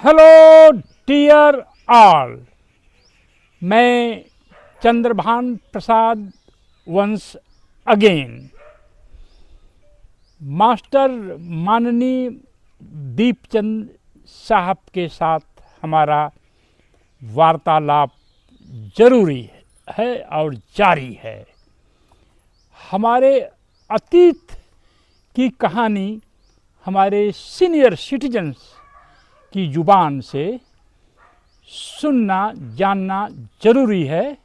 Hello dear all, मैं चंद्रभान प्रसाद once again. Master माननीय दीपचंद साहब के साथ हमारा वार्तालाप जरूरी है और जारी है। हमारे अतीत की कहानी हमारे सीनियर सिटीजन्स की ज़ुबान से सुनना जानना ज़रूरी है,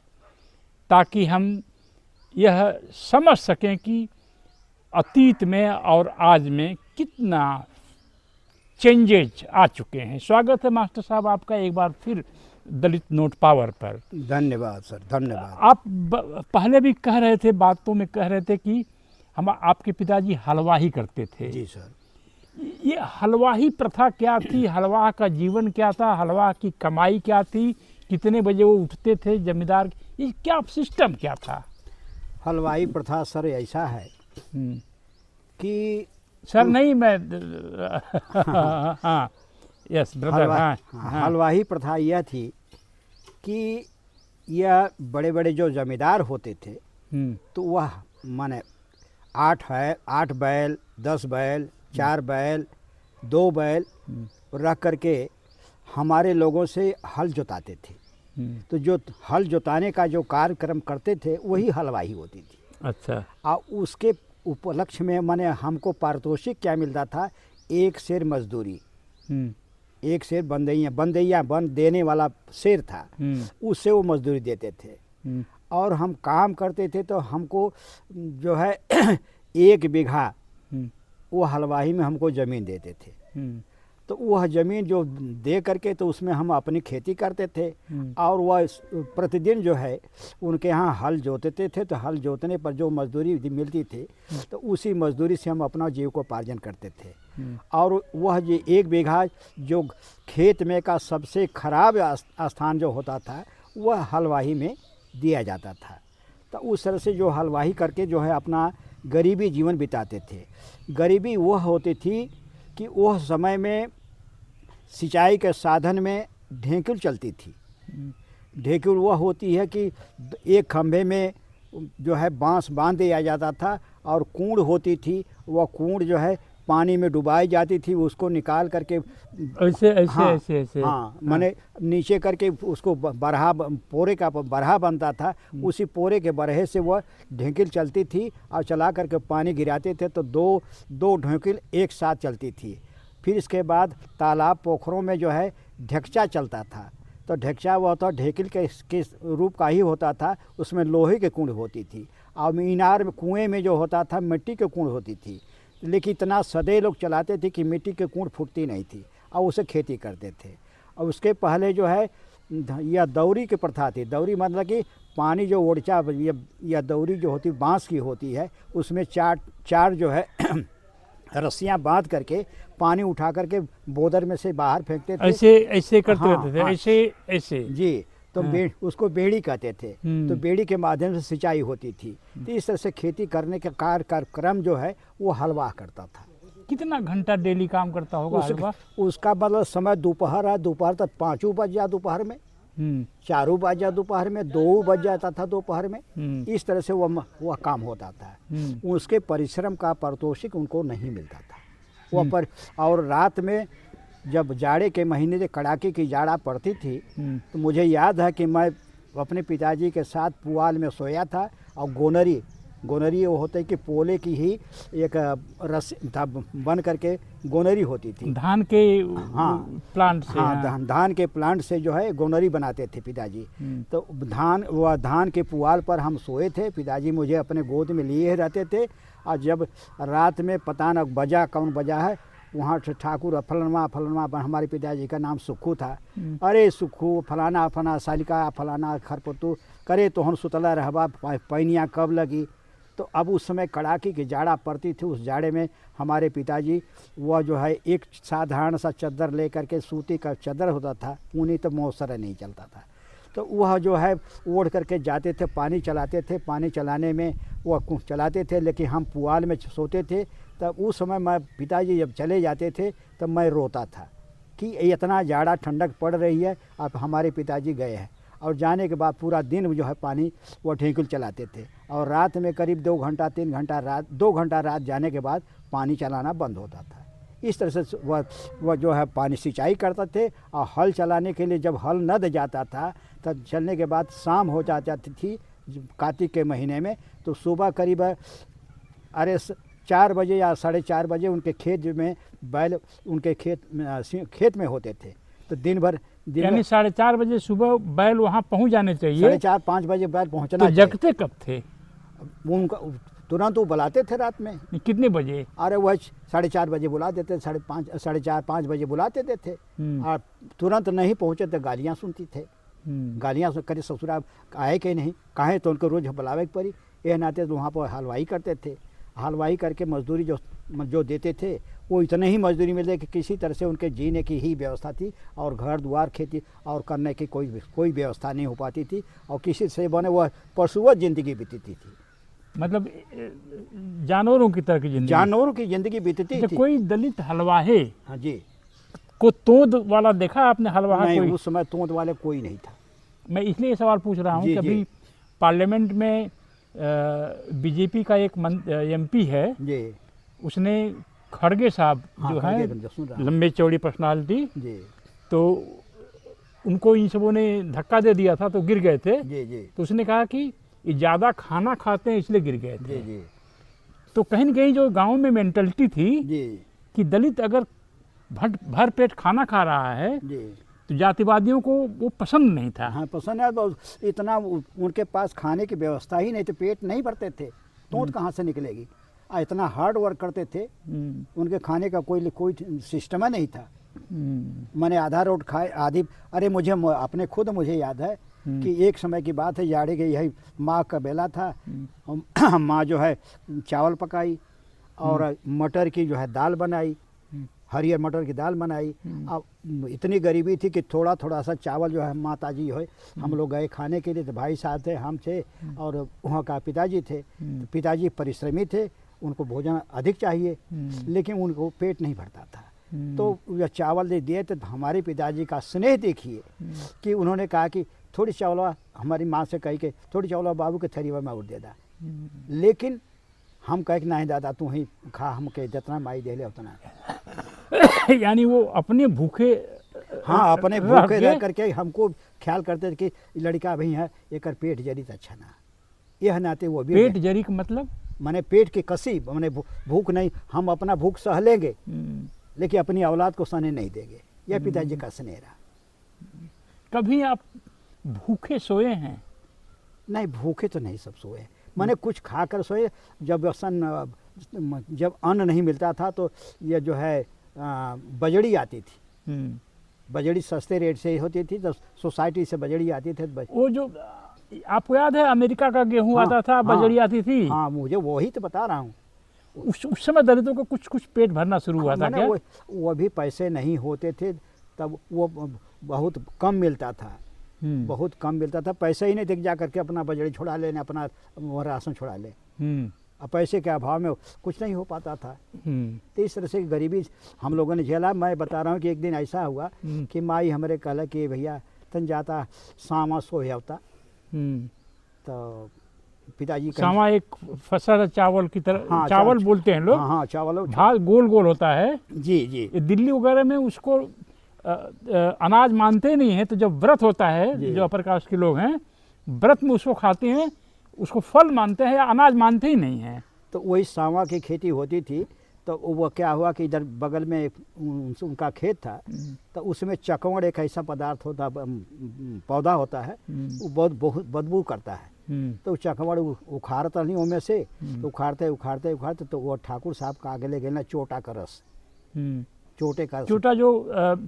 ताकि हम यह समझ सकें कि अतीत में और आज में कितना चेंजेज आ चुके हैं। स्वागत है मास्टर साहब आपका एक बार फिर दलित नोट पावर पर। धन्यवाद सर, धन्यवाद। आप पहले भी कह रहे थे, बातों में कह रहे थे कि हम आपके पिताजी हलवाही करते थे। जी सर। ये हलवाही प्रथा क्या थी? हलवा का जीवन क्या था? हलवा की कमाई क्या थी? कितने बजे वो उठते थे जमींदार? ये क्या सिस्टम क्या था? हलवाई प्रथा सर ऐसा है कि सर नहीं, मैं हाँ यस ब्रदर। हाँ, हलवाई प्रथा यह थी कि यह बड़े बड़े जो जमींदार होते थे तो वह माने 8 बैल, 10 बैल, 4 बैल, 2 बैल रख करके हमारे लोगों से हल जोताते थे। तो जो हल जोताने का जो कार्यक्रम करते थे वही हलवाई होती थी। अच्छा। और उसके उपलक्ष्य में माने हमको पारितोषिक क्या मिलता था? 1 शेर मजदूरी। 1 शेर बंदैया बन देने वाला शेर था, उससे वो मजदूरी देते थे। और हम काम करते थे तो हमको जो है 1 बीघा वो हलवाही में हमको ज़मीन देते थे। तो वह ज़मीन जो दे करके तो उसमें हम अपनी खेती करते थे। और वह प्रतिदिन जो है उनके यहाँ हल जोतते थे, तो हल जोतने पर जो मजदूरी मिलती थी तो उसी मजदूरी से हम अपना जीविकोपार्जन करते थे। और वह जो 1 बीघा जो खेत में का सबसे खराब स्थान जो होता था वह हलवाही में दिया जाता था। तो उस तरह से जो हलवाही करके जो है अपना गरीबी जीवन बिताते थे। गरीबी वह होती थी कि वह समय में सिंचाई के साधन में ढेंकुल चलती थी। ढेंकुल वह होती है कि एक खंभे में जो है बांस बांध दिया जाता था और कूड़ होती थी। वह कूड़ जो है पानी में डुबाई जाती थी, उसको निकाल करके ऐसे माने नीचे करके उसको बरहा, पोरे का बरहा बनता था। उसी पोरे के बरहे से वह ढेंकिल चलती थी और चला करके पानी गिराते थे तो दो ढेंकिल एक साथ चलती थी। फिर इसके बाद तालाब पोखरों में जो है ढेकचा चलता था। तो ढेकचा वह तो ढेकिल के रूप का ही होता था, उसमें लोहे के कूड़ होती थी। और मीनार में कुएँ में जो होता था मिट्टी के कूड़ होती थी। लेकिन इतना सदै लोग चलाते थे कि मिट्टी के कूड़ फूटती नहीं थी और उसे खेती करते थे। और उसके पहले जो है यह दौरी की प्रथा थी। दौरी मतलब कि पानी जो ओरचा या दौरी जो होती बांस की होती है, उसमें चार जो है रस्सियाँ बांध करके पानी उठा करके बोदर में से बाहर फेंकते थे। ऐसे करते रहते थे। ऐसे जी। तो उसको बेड़ी कहते थे। तो बेड़ी के माध्यम से सिंचाई होती थी। तो इस तरह से खेती करने का कार्यक्रम जो है वो हलवा करता था। कितना घंटा डेली काम करता होगा हलवा? उसका मतलब समय दोपहर है, दोपहर तक 5 बज जा, दोपहर में 4 बज जा, दोपहर में 2 बज जाता था दोपहर में। इस तरह से वह काम होता था। उसके परिश्रम का पारितोषिक उनको नहीं मिलता था वह पर। और रात में जब जाड़े के महीने से कड़ाके की जाड़ा पड़ती थी तो मुझे याद है कि मैं अपने पिताजी के साथ पुआल में सोया था। और गोनरी वो होता है कि पोले की ही एक रस्सी था बन करके गोनरी होती थी। धान के प्लांट से। धान के प्लांट से जो है गोनरी बनाते थे पिताजी। तो धान के पुआल पर हम सोए थे। पिताजी मुझे अपने गोद में लिए रहते थे। और जब रात में पता न बजा कौन बजा है, वहाँ से ठाकुर फलाना हमारे पिताजी का नाम सुक्खू था। अरे सुक्खू फलाना सालिका फलाना खरपतु करे तो हम सुतला रहबा पैनिया कब लगी। तो अब उस समय कड़ाके की जाड़ा पड़ती थी। उस जाड़े में हमारे पिताजी वह जो है एक साधारण सा चादर ले करके, सूती का चादर होता था, ऊनी तो मौसर नहीं चलता था, तो वह जो है ओढ़ करके जाते थे, पानी चलाते थे। पानी चलाने में वह चलाते थे, लेकिन हम पुआल में सोते थे। तब उस समय मैं पिताजी जब चले जाते थे तब मैं रोता था कि इतना ज़्यादा ठंडक पड़ रही है। अब हमारे पिताजी गए हैं और जाने के बाद पूरा दिन जो है पानी वो ढेंकुल चलाते थे और रात में करीब 2 घंटा 3 घंटा रात 2 घंटा रात जाने के बाद पानी चलाना बंद होता था। इस तरह से वह जो है पानी सिंचाई करते थे और हल चलाने के लिए जब हल नद जाता था तब चलने के बाद शाम हो जाती थी कार्तिक के महीने में, तो सुबह करीब 4 बजे या 4:30 बजे उनके खेत में बैल उनके खेत में होते थे। तो दिन भर यानी 4:30 बजे सुबह बैल वहाँ पहुँच जाने चाहिए। 4:30-5 बजे बैल पहुँचना। तो जगते कब थे? उनका तुरंत वो बुलाते थे रात में। कितने बजे? अरे वह 4:30 बजे बुला देते, 4:30-5 बजे बुलाते थे। और तुरंत नहीं पहुँचे तो गालियाँ सुनती थे। गालियाँ करे ससुरा आए कि नहीं, काहे तो उनको रोज़ बुलावे पड़ी। यह नाते तो वहाँ पर हलवाई करते थे। हलवाई करके मजदूरी जो देते थे वो इतने ही मजदूरी मिलते कि किसी तरह से उनके जीने की ही व्यवस्था थी और घर द्वार खेती और करने की कोई व्यवस्था नहीं हो पाती थी और किसी से बने वह पशुवत ज़िंदगी बीतती थी। मतलब जानवरों की तरह की ज़िंदगी, जानवरों की ज़िंदगी बीतती थी। कोई दलित हलवाहे हाँ जी को तोंद वाला देखा आपने? हलवाहा नहीं, कोई उस समय तोंद वाले कोई नहीं था। मैं इसलिए ये सवाल पूछ रहा हूँ कि अभी पार्लियामेंट में बीजेपी का एक एमपी है जी, उसने खड़गे साहब जो हाँ, है लंबे चौड़ी पर्सनालिटी, जी तो उनको इन सबों ने धक्का दे दिया था तो गिर गए थे। जी जी तो उसने कहा कि ये ज़्यादा खाना खाते हैं इसलिए गिर गए थे। जी जी तो कहीं न कहीं जो गांव में मेंटलिटी थी जी कि दलित अगर भर पेट खाना खा रहा है जी तो जातिवादियों को वो पसंद नहीं था। हाँ पसंद है। इतना उनके पास खाने की व्यवस्था ही नहीं थी, पेट नहीं भरते थे, तोंद कहाँ से निकलेगी। इतना हार्ड वर्क करते थे, उनके खाने का कोई सिस्टम नहीं था। मैंने आधा रोट खाए आधी। अरे मुझे याद है कि एक समय की बात है, जाड़े के यही माँ का बेला था। माँ जो है चावल पकाई और मटर की जो है दाल बनाई, हरियर मटर की दाल बनाई। अब इतनी गरीबी थी कि थोड़ा थोड़ा सा चावल जो है माताजी है, हम लोग गए खाने के लिए, तो भाई साहब थे, हम थे और वहाँ का पिताजी थे। तो पिताजी परिश्रमी थे, उनको भोजन अधिक चाहिए लेकिन उनको पेट नहीं भरता था। तो जब चावल दे दिए तो हमारे पिताजी का स्नेह देखिए कि उन्होंने कहा कि थोड़ी चावल, हमारी माँ से कही कि थोड़ी चावल बाबू के थरी में उड़ दे दा। लेकिन हम कहे कि नहीं दादा तू ही खा, हम कहे जितना माई दे ले उतना। यानी वो अपने भूखे, हाँ अपने भूखे रह करके हमको ख्याल करते थे कि लड़का भी है एक पेट जरी तो अच्छा ना। यह नाते वो भी पेट जरी का मतलब माने पेट की कसी, माने भूख नहीं, हम अपना भूख सह लेंगे लेकिन अपनी औलाद को सहने नहीं देंगे। यह पिताजी का स्नेह रहा। कभी आप भूखे सोए हैं? नहीं, भूखे तो नहीं सब सोए, मैंने कुछ खाकर सोए। जब अन्न नहीं मिलता था तो ये जो है बजड़ी आती थी। बजड़ी सस्ते रेट से होती थी, तो सोसाइटी से बजड़ी आती थी। वो जो आपको याद है अमेरिका का गेहूं आता था, बजड़ी आती थी। हाँ मुझे वही तो बता रहा हूँ। उस समय दलितों को कुछ पेट भरना शुरू हुआ था क्या? वो भी पैसे नहीं होते थे तब, वो बहुत कम मिलता था, बहुत कम मिलता था। पैसे ही नहीं थे, जा करके अपना बजड़ी छुड़ा लेने, अपना राशन छुड़ा ले। अब पैसे के अभाव में कुछ नहीं हो पाता था। तो इस तरह से गरीबी हम लोगों ने झेला। मैं बता रहा हूँ कि एक दिन ऐसा हुआ कि माई हमारे कहला कि भैया तन जाता सामा सोए होता। तो पिताजी सामा एक फसल चावल की तरह, हाँ, चावल बोलते हैं लोग। हाँ चावल भाग गोल गोल होता है। जी जी। दिल्ली वगैरह में उसको अनाज मानते नहीं है, तो जब व्रत होता है, जो अपर कास्ट के लोग हैं व्रत में उसको खाते हैं, उसको फल मानते हैं या अनाज मानते ही नहीं हैं। तो वही सावा की खेती होती थी। तो वो क्या हुआ कि इधर बगल में उनका खेत था, तो उसमें चकवड़ एक ऐसा पदार्थ होता, पौधा होता है, वो बहुत बदबू करता है। तो चकवड़ उखाड़ता नहीं उनमें से, तो उखाड़ते तो वो ठाकुर साहब का आगे ले गए ना चोटा का रस। चोटा जो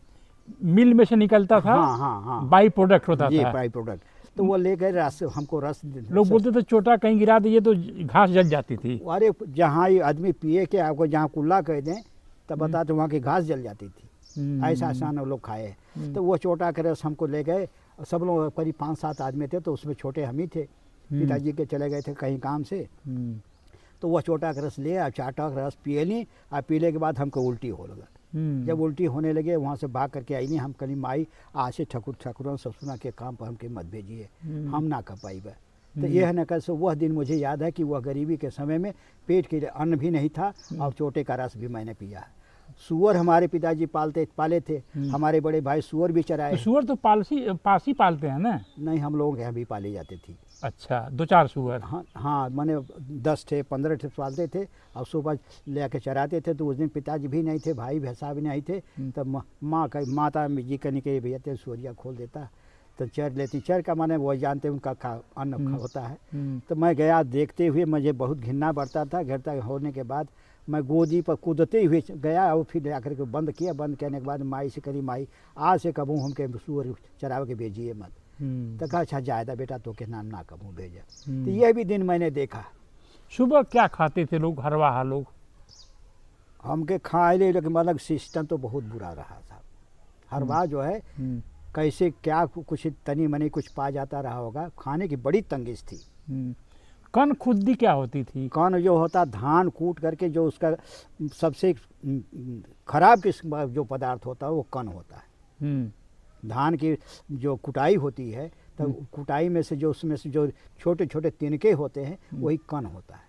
मिल में से निकलता था। हाँ बाई प्रोडक्ट होता था। By product. तो वो ले गए रस, हमको रस। लोग बोलते थे चोटा कहीं गिरा दीजिए तो घास जल जाती थी। अरे जहाँ ये आदमी पिए के आपको जहाँ कुल्ला कह दें तब बताते वहाँ की घास जल जाती थी। ऐसा आसान लोग खाए। तो वो चोटा के रस हमको ले गए। सब लोग करीब 5-7 आदमी थे, तो उसमें छोटे हम ही थे। पिताजी के चले गए थे कहीं काम से। तो वह चोटा का रस ले, चाटा का रस पिए नहीं, और पीने के बाद हमको उल्टी हो लगा। जब उल्टी होने लगे वहाँ से भाग करके आई नहीं, हम कहीं माई आज से ठकुरों ससुरा के काम पर हमके मत भेजिए, हम ना कर पाई। तो यह न कैसे वह दिन मुझे याद है कि वह गरीबी के समय में पेट के लिए अन्न भी नहीं था और चोटे का रस भी मैंने पिया है। सूअर हमारे पिताजी पाले थे, हमारे बड़े भाई सूअर भी चराए। तो सूअर तो पास ही पालते हैं ना? नहीं, हम लोगों के यहाँ भी पाली जाती थी। अच्छा, 2-4 सूअर? हाँ हाँ, मैंने 10 थे 15 थे पालते थे और सुबह ले के चराते थे। तो उस दिन पिताजी भी नहीं थे, भाई भैंसा भी नहीं थे, तब माता जी कहने के भैया थे सूअरिया खोल देता तो चर लेती। चर का माने वो जानते उनका अन्न होता है। तो मैं गया, देखते हुए मुझे बहुत घिन्ना बढ़ता था। घरता होने के बाद मैं गोदी पर कूदते हुए गया और फिर आकर के बंद किया। बंद करने के बाद माई से करी, माई आज से कबू हमके सूअर चरावे के भेजिए मत। तो कहा अच्छा जायदा बेटा तो के नाम ना कबू भेजा। तो यह भी दिन मैंने देखा। सुबह क्या खाते थे लोग, हरवाहा लोग? हमके खाए ले, लेकिन मतलब सिस्टम तो बहुत बुरा रहा था। हरवाह जो है कैसे क्या कुछ तनी मनी कुछ पा जाता रहा होगा, खाने की बड़ी तंगिश थी। कन खुद्दी क्या होती थी? कन जो होता धान कूट करके जो उसका सबसे खराब किस्म जो पदार्थ होता है वो कन होता है। धान की जो कुटाई होती है तो कुटाई में से जो उसमें से जो छोटे छोटे तिनके होते हैं वही कन होता है।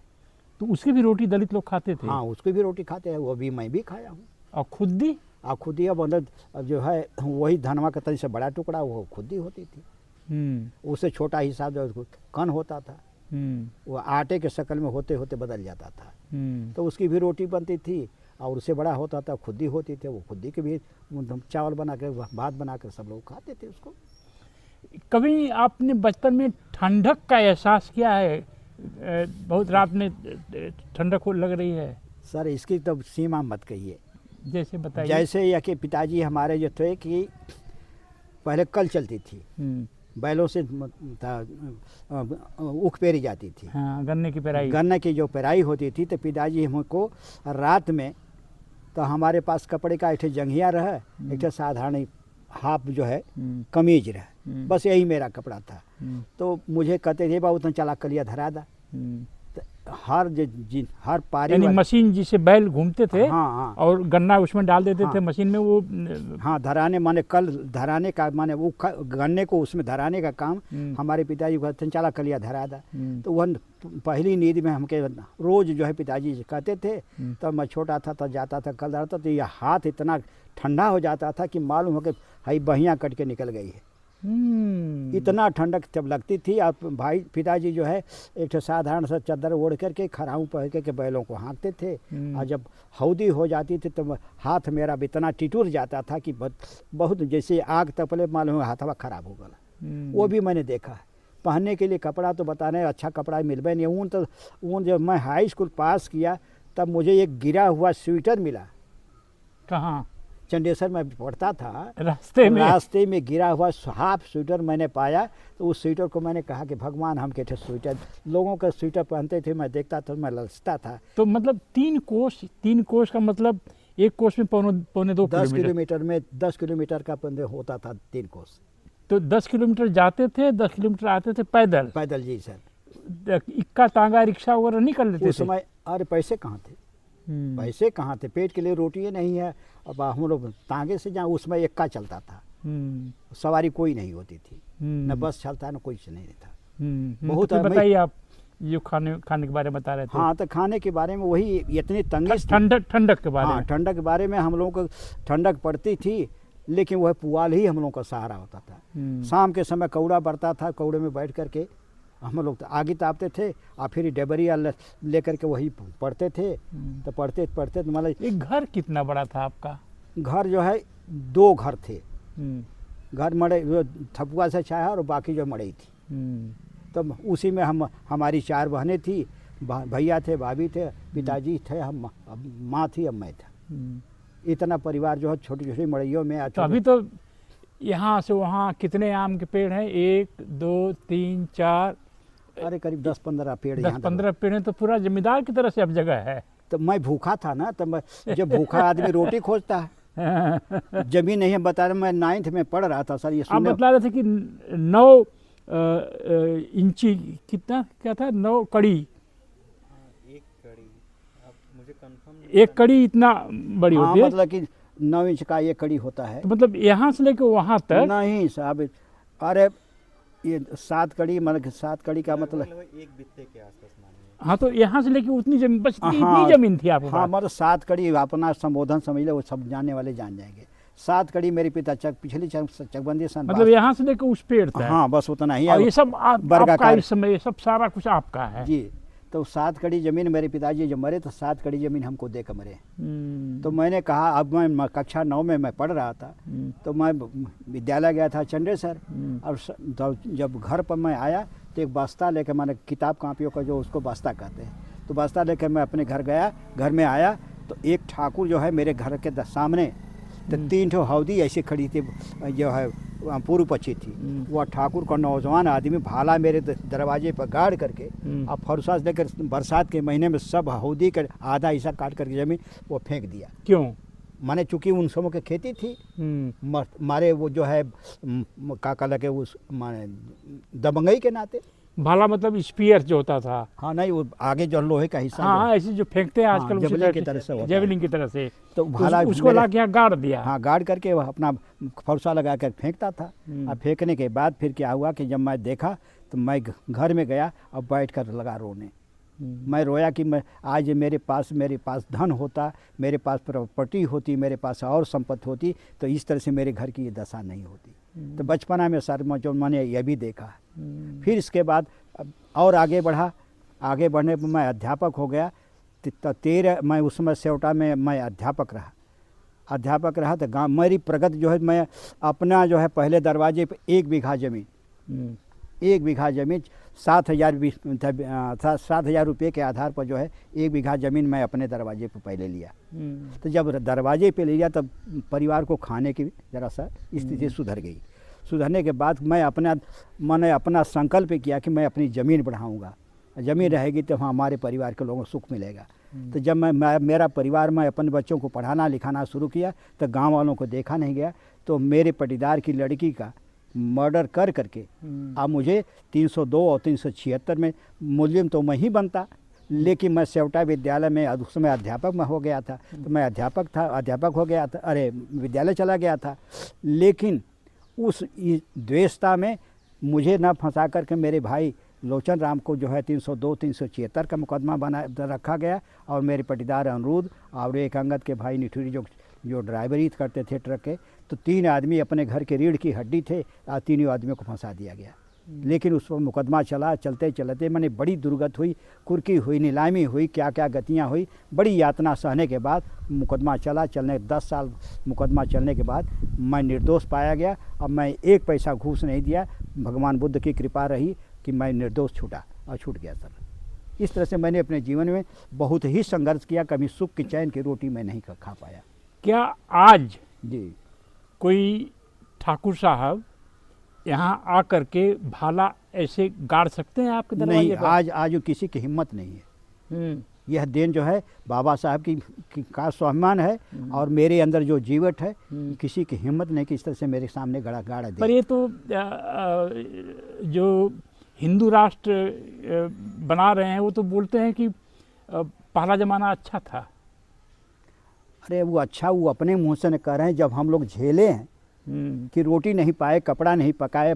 तो उसकी भी रोटी दलित लोग खाते थे? हाँ, उसकी भी रोटी खाते हैं, वो भी मैं भी खाया हूँ। और खुद्दी? खुदी अब अंदर जो है वही धनवा का तनी से बड़ा टुकड़ा वो खुदी होती थी। उससे छोटा हिसाब जो कन होता था वो आटे के शक्ल में होते होते बदल जाता था। तो उसकी भी रोटी बनती थी और उससे बड़ा होता था खुद्दी होती थी। वो खुद्दी के भी चावल बना कर भात बना कर सब लोग खाते थे उसको। कभी आपने बचपन में ठंडक का एहसास किया है? बहुत रात में ठंडक लग रही है। सर इसकी तो सीमा मत कहिए। जैसे बताइए। जैसे या कि पिताजी हमारे जो थे कि पहले कल चलती थी, बैलों से उख पेरी जाती थी। हाँ, गन्ने की पेराई। गन्ने की जो पेराई होती थी तो पिताजी हमको रात में तो हमारे पास कपड़े का एक जंघिया रहा, एक साधारण हाफ जो है कमीज रहा, बस यही मेरा कपड़ा था। तो मुझे कहते थे बाबू तुम चला कलिया धरा दा। हर पारी यानी मशीन जिसे बैल घूमते थे। हाँ, और गन्ना उसमें डाल देते थे मशीन में वो। हाँ, धराने माने कल धराने का माने वो गन्ने को उसमें धराने का काम हमारे पिताजी कहते थे चला कलिया धरा दा। तो वह पहली नींद में हमके रोज जो है पिताजी कहते थे। तब मैं छोटा था तब जाता था कल धरता तो यह हाथ इतना ठंडा हो जाता था कि मालूम हो कि भाई बहियाँ कट के निकल गई है। इतना ठंडक जब लगती थी। आप भाई पिताजी जो है एक साधारण सा चादर ओढ़ करके खराऊ पहन के बैलों को हाँकते थे। और जब हौदी हो जाती थी तो हाथ मेरा इतना टिटूर जाता था कि बहुत जैसे आग तपले मालूम हाथवा खराब हो गया। वो भी मैंने देखा है। पहनने के लिए कपड़ा तो बताने अच्छा कपड़ा मिलबे नहीं। ऊन जब मैं हाई स्कूल पास किया तब मुझे एक गिरा हुआ स्वेटर मिला। कहाँ? चंडेसर में पढ़ता था, रास्ते में गिरा हुआ हाफ स्वेटर मैंने पाया। तो उस स्वेटर को मैंने कहा कि भगवान हम कहते स्वेटर, लोगों का स्वेटर पहनते थे, मैं देखता था, मैं ललचता था। तो मतलब 3 कोस का मतलब एक कोस में पौने 2 किलोमीटर में 10 किलोमीटर का होता था 3 कोस। तो 10 किलोमीटर जाते थे, 10 किलोमीटर आते थे पैदल। जी सर। इक्का तांगा रिक्शा वगैरह नहीं कर लेते थे उस समय? अरे पैसे कहाँ थे, पैसे कहाँ थे, पेट के लिए रोटी नहीं है। अब हम लोग तांगे से जहाँ उसमें इक्का चलता था, सवारी कोई नहीं होती थी, न बस चलता न कुछ नहीं था। बहुत बताइए आप जो खाने के बारे में बता रहे थे। हाँ, तो खाने के बारे में वही इतनी तंगी ठंडक के बारे में। हाँ, ठंडक के बारे में हम लोगों को ठंडक पड़ती थी, लेकिन वह पुआल ही हम लोगों का सहारा होता था। शाम के समय कौड़ा बढ़ता था, कौड़े में बैठ करके हम लोग आगे तापते थे और फिर डबरिया लेकर के वही पढ़ते थे। तो पढ़ते तो मतलब। एक घर कितना बड़ा था आपका? घर जो है 2 घर थे। घर मड़े थपुआ से छाया और बाकी जो मड़ई थी। तो उसी में हमारी 4 बहनें थी, भैया थे, भाभी थे, पिताजी थे, हम माँ थी, अब मैं था। इतना परिवार जो है छोटी छोटी मड़इयों में। तो अभी तो यहाँ से वहाँ कितने आम के पेड़ हैं? 1 2 3 4, अरे करीब 10-15 पेड़। 10-15 पेड़ हैं। तो पूरा जमींदार की तरह से अब जगह है। तो मैं भूखा था ना, तो मैं जब भूखा आदमी रोटी खोजता है। जमीन नहीं है, बता रहा मैं 9th में पढ़ रहा था सर। ये आप बता रहे थे कि 9 इंची कितना क्या था? 9 कड़ी। एक कड़ी, अब मुझे कंफर्म। 1 कड़ी इतना बड़ी होती है। मतलब कि 9 इंच का ये कड़ी होता है। तो मतलब यहाँ से लेकर वहाँ तक? नहीं साहब, अरे ये 7 कड़ी, मतलब 7 कड़ी का मतलब एक बित्ते के आसपास मानिए। हाँ, तो यहाँ से लेके उतनी जमीन बस, हाँ, इतनी जमीन थी आपको? हाँ, मतलब 7 कड़ी, अपना संबोधन समझ ले, वो सब जानने वाले जान जाएंगे। 7 कड़ी मेरे पिता पिछली चकबंदी सन, मतलब यहाँ से लेकर उस पेड़ तक? हाँ, बस उतना ही। और ये सब आपका, इस समय ये सब सारा कुछ आपका है? जी। तो 7 कड़ी जमीन मेरे पिताजी जब मरे तो 7 कड़ी जमीन हमको दे कर मरे। तो मैंने कहा, अब मैं कक्षा 9 में मैं पढ़ रहा था, तो मैं विद्यालय गया था चंडेसर, और जब घर पर मैं आया तो एक बस्ता लेकर, मैंने किताब कापियों का जो उसको बस्ता कहते हैं, तो बस्ता लेकर मैं अपने घर गया। घर में आया तो एक ठाकुर जो है मेरे घर के सामने, तो 3 ठो हौदी ऐसी खड़ी थी, जो है पूर्व पक्षी थी। वह ठाकुर का नौजवान आदमी भाला मेरे दरवाजे पर गाड़ करके, अब फरसा लेकर बरसात के महीने में सब हौदी का आधा हिस्सा काट करके जमीन वो फेंक दिया। क्यों? माने चूंकि उन समों की खेती थी, मारे वो जो है काका लगे उस माने दबंगई के नाते। भाला मतलब स्पीयर जो होता था? हाँ, नहीं, वो आगे जो लोहे का हिस्सा, हाँ, ऐसे जो फेंकते हैं आजकल, जेवलिन की तरह से होता है। जेवलिन की तरह से, तो भाला उसको ला के गाड़ दिया? हाँ, गाड़ करके वह अपना फरसा लगा कर फेंकता था। अब फेंकने के बाद फिर क्या हुआ कि जब मैं देखा तो मैं घर में गया और बैठ कर लगा रोने। मैं रोया कि मैं आज मेरे पास धन होता, मेरे पास प्रॉपर्टी होती, मेरे पास और संपत्ति होती, तो इस तरह से मेरे घर की ये दशा नहीं होती। तो बचपना में सर जो मैंने यह भी देखा है। फिर इसके बाद और आगे बढ़ा, आगे बढ़ने पर मैं अध्यापक हो गया। 13 मैं उस समय सेवटा में मैं अध्यापक रहा तो गाँव मेरी प्रगति जो है, मैं अपना जो है पहले दरवाजे पे 1 बीघा ज़मीन 7,000 रुपये के आधार पर जो है 1 बीघा ज़मीन मैं अपने दरवाजे पे पहले लिया। तो जब दरवाजे पे लिया तब परिवार को खाने की ज़रा सा स्थिति सुधर गई। सुधरने के बाद मैंने अपना संकल्प किया कि मैं अपनी ज़मीन बढ़ाऊँगा। ज़मीन रहेगी तो हमारे परिवार के लोगों को सुख मिलेगा। तो जब मेरा परिवार, मैं अपने बच्चों को पढ़ाना लिखाना शुरू किया तो गांव वालों को देखा नहीं गया। तो मेरे पटीदार की लड़की का मर्डर कर करके अब मुझे 302 और 376 में मुलजिम तो मैं ही बनता, लेकिन मैं सेवटा विद्यालय में उस समय अध्यापक में हो गया था। तो मैं अध्यापक हो गया था, अरे विद्यालय चला गया था। लेकिन उस द्वेषता में मुझे न फंसा करके मेरे भाई लोचन राम को जो है 302 376 का मुकदमा बना रखा गया, और मेरे पटीदार अनुरुद्ध और एक अंगद के भाई निठुरी जो ड्राइवरी करते थे ट्रक के, तो 3 आदमी अपने घर के रीढ़ की हड्डी थे, और 3 आदमियों को फंसा दिया गया। लेकिन उस पर मुकदमा चला, चलते चलते मैंने बड़ी दुर्गत हुई, कुर्की हुई, नीलामी हुई, क्या क्या गतियाँ हुई, बड़ी यातना सहने के बाद मुकदमा चलने 10 साल मुकदमा चलने के बाद मैं निर्दोष पाया गया। अब मैं 1 पैसा घूस नहीं दिया, भगवान बुद्ध की कृपा रही कि मैं निर्दोष छूट गया सर। इस तरह से मैंने अपने जीवन में बहुत ही संघर्ष किया, कभी सुख की चैन की रोटी मैं नहीं खा पाया। क्या आज जी कोई ठाकुर साहब यहाँ आकर के भाला ऐसे गाड़ सकते हैं आपके दरवाजे नहीं, पर? आज किसी की हिम्मत नहीं है। यह देन जो है बाबा साहब की का स्वाभिमान है, और मेरे अंदर जो जीवट है, किसी की हिम्मत नहीं कि इस तरह से मेरे सामने गाड़ा दे। पर ये तो जो हिंदू राष्ट्र बना रहे हैं वो तो बोलते हैं कि पहला ज़माना अच्छा था। अरे वो अच्छा, वो अपने मुँह से न कह रहे हैं। जब हम लोग झेले हैं कि रोटी नहीं पाए, कपड़ा नहीं पाए,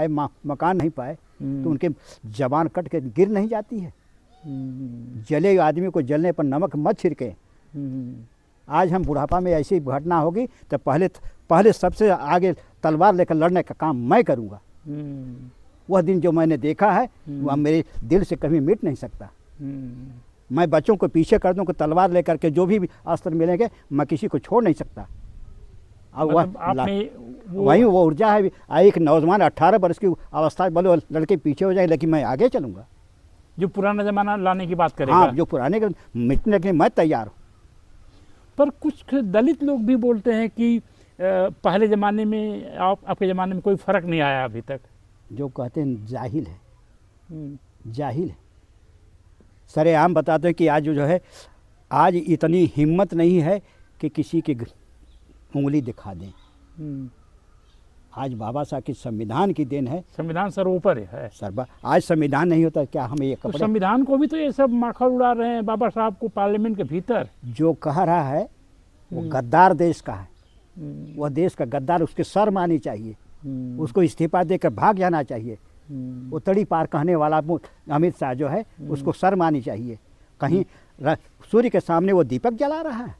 मकान नहीं पाए, तो उनके जबान कट के गिर नहीं जाती है। जले आदमी को जलने पर नमक मत छिड़के। आज हम बुढ़ापा में ऐसी घटना होगी तो पहले सबसे आगे तलवार लेकर लड़ने का काम मैं करूँगा। वह दिन जो मैंने देखा है वह मेरे दिल से कभी मिट नहीं सकता। मैं बच्चों को पीछे कर दूँ कि तलवार लेकर के जो भी अस्त्र मिलेंगे मैं किसी को छोड़ नहीं सकता। और वही वो ऊर्जा है। एक नौजवान 18 वर्ष की अवस्था बोले लड़के पीछे हो जाए, लेकिन मैं आगे चलूँगा। जो पुराना ज़माना लाने की बात करेगा। हाँ, जो पुराने के मिटने के लिए मैं तैयार हूँ। पर कुछ दलित लोग भी बोलते हैं कि पहले ज़माने में आपके ज़माने में कोई फ़र्क नहीं आया अभी तक। जो कहते हैं जाहिल है। सरेआम बताते हैं कि आज जो है, आज इतनी हिम्मत नहीं है कि किसी की उंगली दिखा दें। आज बाबा साहब की संविधान की देन है। संविधान सर्वोपर है। आज संविधान नहीं होता क्या हम ये कपड़े? तो संविधान को भी तो ये सब माखर उड़ा रहे हैं बाबा साहब को पार्लियामेंट के भीतर। जो कह रहा है वो गद्दार देश का है, वह देश का गद्दार, उसके सर मानी चाहिए, उसको इस्तीफा देकर भाग जाना चाहिए। वो तड़ी पार कहने वाला अमित शाह जो है उसको सर मानी चाहिए। कहीं सूर्य के सामने वो दीपक जला रहा है,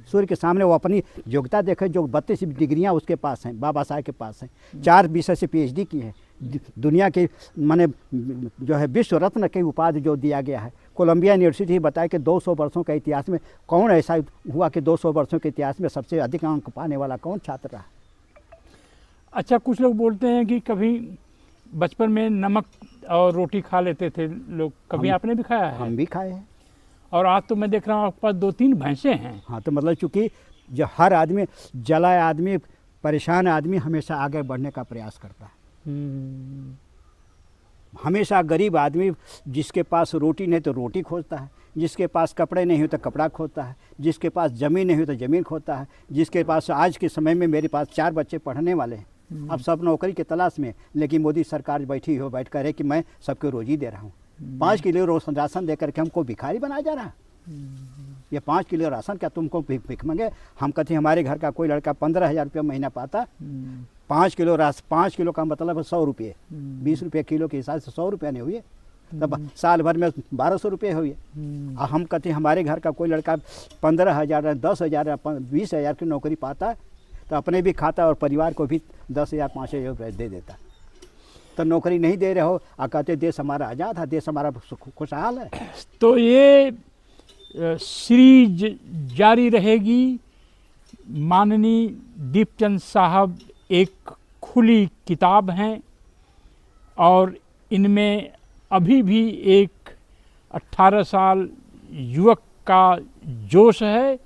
सूर्य के सामने वो अपनी योग्यता देखे। जो 32 डिग्रियां उसके पास हैं, बाबा साहब के पास हैं, 4 विषय से PhD की है, दुनिया के माने जो है विश्व रत्न की उपाधि जो दिया गया है। कोलंबिया यूनिवर्सिटी बताया कि 200 वर्षों के इतिहास में कौन ऐसा हुआ कि 200 वर्षों के इतिहास में सबसे अधिक अंक पाने वाला कौन छात्र रहा। अच्छा, कुछ लोग बोलते हैं कि कभी बचपन में नमक और रोटी खा लेते थे लोग, कभी आपने भी खाया है? हम भी खाए हैं। और आज तो मैं देख रहा हूँ आपके पास 2-3 भैंसें हैं। हाँ, तो मतलब चूँकि जो हर आदमी जलाए आदमी, परेशान आदमी हमेशा आगे बढ़ने का प्रयास करता है। हमेशा गरीब आदमी जिसके पास रोटी नहीं तो रोटी खोजता है, जिसके पास कपड़े नहीं हो तो कपड़ा खोजता है, जिसके पास ज़मीन नहीं हो तो ज़मीन खोजता है, जिसके पास आज के समय में मेरे पास 4 बच्चे पढ़ने वाले हैं, अब सब नौकरी की तलाश में, लेकिन मोदी सरकार बैठी हो बैठ कर है कि मैं सबको रोजी दे रहा हूँ। 5 किलो राशन देकर के हमको भिखारी बनाया जा रहा है। ये 5 किलो राशन क्या तुमको भिख मांगे? हम कहते हमारे घर का कोई लड़का 15,000 रुपया महीना पाता, 5 किलो का मतलब 100 रुपये, 20 रुपये किलो के हिसाब से 100 रुपये नहीं हुए, तब साल भर में 1200 रुपये हुए। और हम कहते हमारे घर का कोई लड़का 15,000, 10,000, 20,000 की नौकरी पाता तो अपने भी खाता और परिवार को भी 10,000, 5,000 रुपये दे देता। तो नौकरी नहीं दे रहे हो और कहते देश हमारा आज़ाद है, देश हमारा खुशहाल है। तो ये सीरीज जारी रहेगी। माननीय दीपचंद साहब एक खुली किताब हैं और इनमें अभी भी एक 18 साल युवक का जोश है।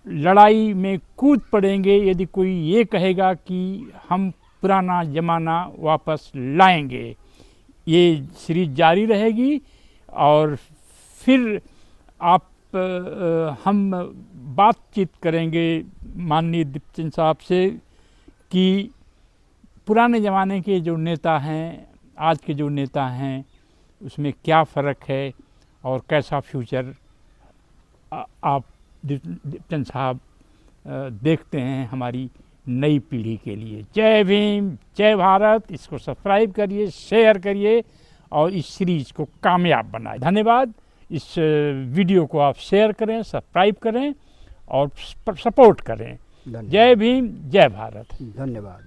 लड़ाई में कूद पड़ेंगे यदि कोई ये कहेगा कि हम पुराना ज़माना वापस लाएंगे। ये सीरीज जारी रहेगी और फिर हम बातचीत करेंगे माननीय दीपचंद साहब से कि पुराने ज़माने के जो नेता हैं, आज के जो नेता हैं, उसमें क्या फ़र्क है और कैसा फ्यूचर आप दीपचंद साहब देखते हैं हमारी नई पीढ़ी के लिए। जय भीम, जय भारत। इसको सब्सक्राइब करिए, शेयर करिए और इस सीरीज़ को कामयाब बनाएं। धन्यवाद। इस वीडियो को आप शेयर करें, सब्सक्राइब करें और सपोर्ट करें। जय भीम, जय भारत। धन्यवाद।